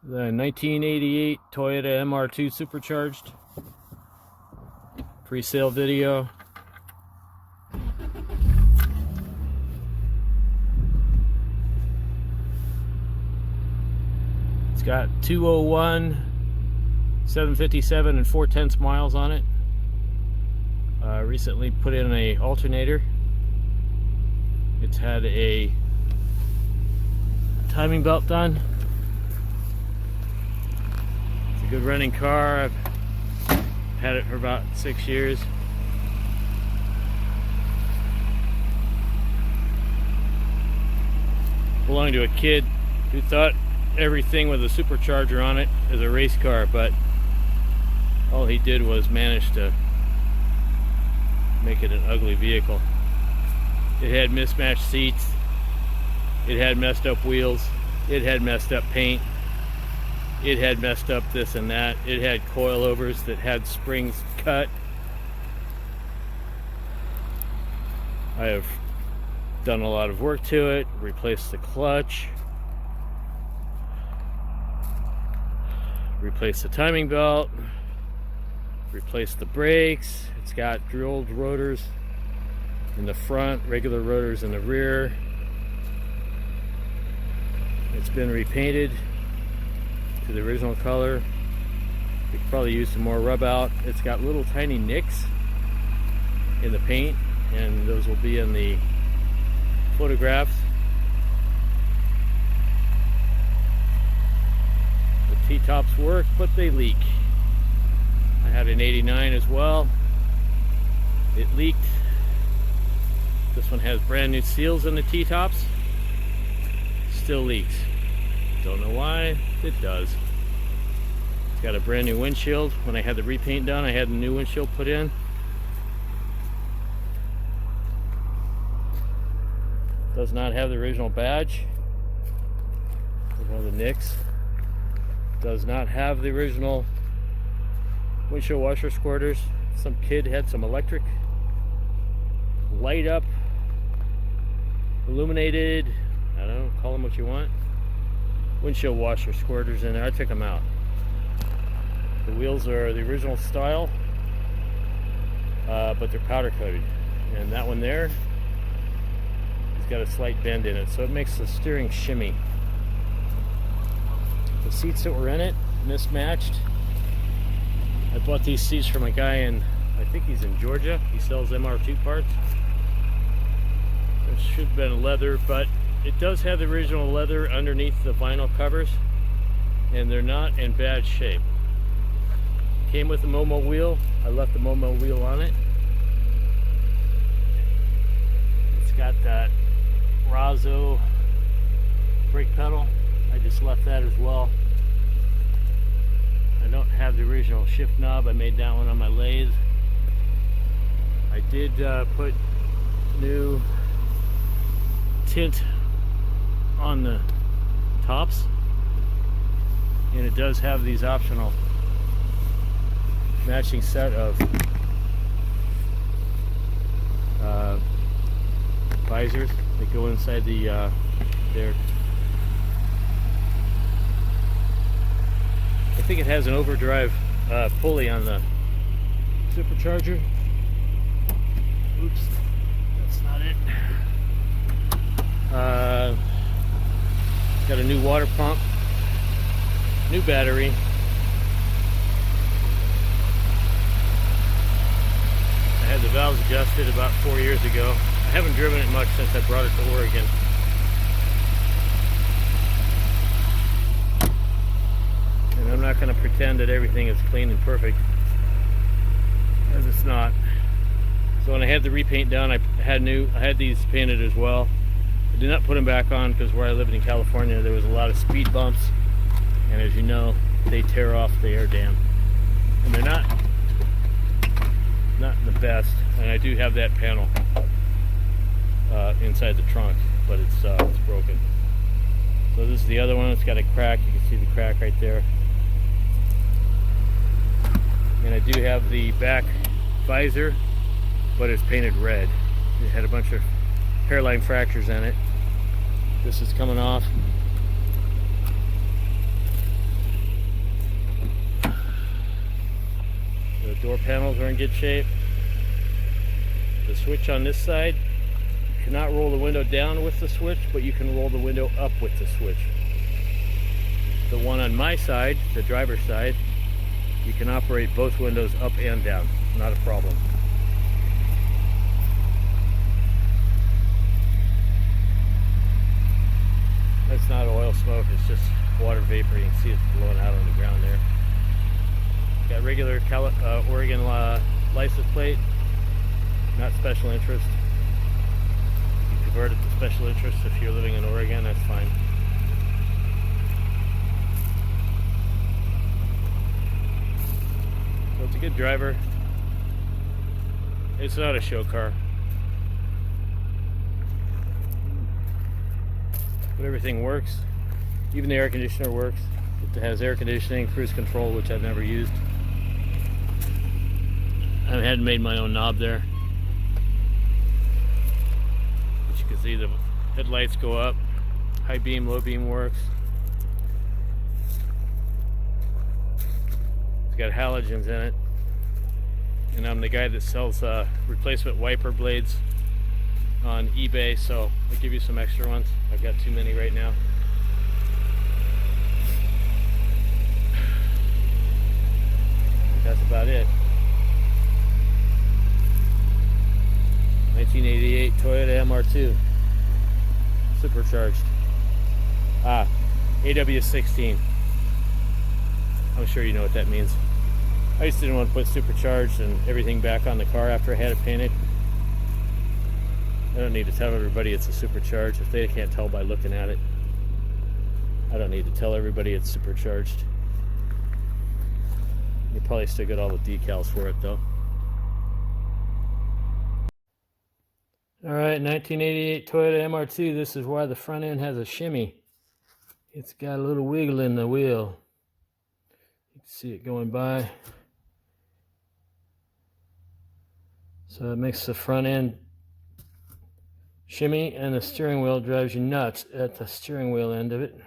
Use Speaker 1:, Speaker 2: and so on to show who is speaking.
Speaker 1: The 1988 Toyota MR2 Supercharged pre-sale video. It's got 201, 757 and 4/10 miles on it. Recently put in a alternator. It's had a timing belt done. It's a good running car. I've had it for about 6 years. Belonged to a kid who thought everything with a supercharger on it is a race car, but all he did was manage to make it an ugly vehicle. It had mismatched seats, it had messed up wheels, it had messed up paint, it had messed up this and that, it had coilovers that had springs cut. I have done a lot of work to it, replaced the clutch, replaced the timing belt, replaced the brakes. It's got drilled rotors in the front, regular rotors in the rear. It's been repainted to the original color. We could probably use some more rub out. It's got little tiny nicks in the paint, and those will be in the photographs. The T-tops work, but they leak. I had an 89 as well. It leaked. This one has brand new seals in the T-tops. Still leaks. Don't know why, it does. It's got a brand new windshield. When I had the repaint done, I had a new windshield put in. Does not have the original badge. One of the nicks. Does not have the original windshield washer squirters. Some kid had some electric light up, illuminated, I don't know, call them what you want, windshield washer squirters in there. I took them out. The wheels are the original style, but they're powder coated, and that one there has got a slight bend in it, so it makes the steering shimmy. The seats that were in it mismatched. I bought these seats from a guy in, I think he's in Georgia. He sells MR2 parts. It should have been leather, but it does have the original leather underneath the vinyl covers, and they're not in bad shape. Came with the Momo wheel. I left the Momo wheel on it. It's got that Razzo brake pedal. I just left that as well. I don't have the original shift knob. I made that one on my lathe. I did put new tint on the tops, and it does have these optional matching set of visors that go inside the there. I think it has an overdrive pulley on the supercharger. Oops, that's not it. Got a new water pump, new battery. I had the valves adjusted about 4 years ago. I haven't driven it much since I brought it to Oregon. And I'm not going to pretend that everything is clean and perfect, as it's not. So when I had the repaint done, I had these painted as well. I did not put them back on because where I lived in California, there was a lot of speed bumps, and as you know, they tear off the air dam, and they're not the best. And I do have that panel inside the trunk, but it's broken. So this is the other one. It's got a crack. You can see the crack right there. And I do have the back visor, but it's painted red. It had a bunch of hairline fractures in it. This is coming off. The door panels are in good shape. The switch on this side, you cannot roll the window down with the switch, but you can roll the window up with the switch. The one on my side, the driver's side, you can operate both windows up and down, not a problem. That's not oil smoke, it's just water vapor. You can see it blowing out on the ground there. Got regular Oregon license plate, not special interest. You can convert it to special interest if you're living in Oregon, that's fine. So it's a good driver. It's not a show car. But everything works. Even the air conditioner works. It has air conditioning, cruise control, which I've never used. I hadn't made my own knob there. But you can see the headlights go up. High beam, low beam works. It's got halogens in it. And I'm the guy that sells replacement wiper blades on eBay, so I'll give you some extra ones. I've got too many right now. That's about it. 1988 Toyota MR2 Supercharged. AW16. I'm sure you know what that means. I just didn't want to put supercharged and everything back on the car after I had it painted. I don't need to tell everybody it's a supercharged if they can't tell by looking at it. I don't need to tell everybody it's supercharged. You probably still get all the decals for it though. Alright, 1988 Toyota MR2. This is why the front end has a shimmy. It's got a little wiggle in the wheel. You can see it going by. So it makes the front end shimmy, and the steering wheel drives you nuts at the steering wheel end of it.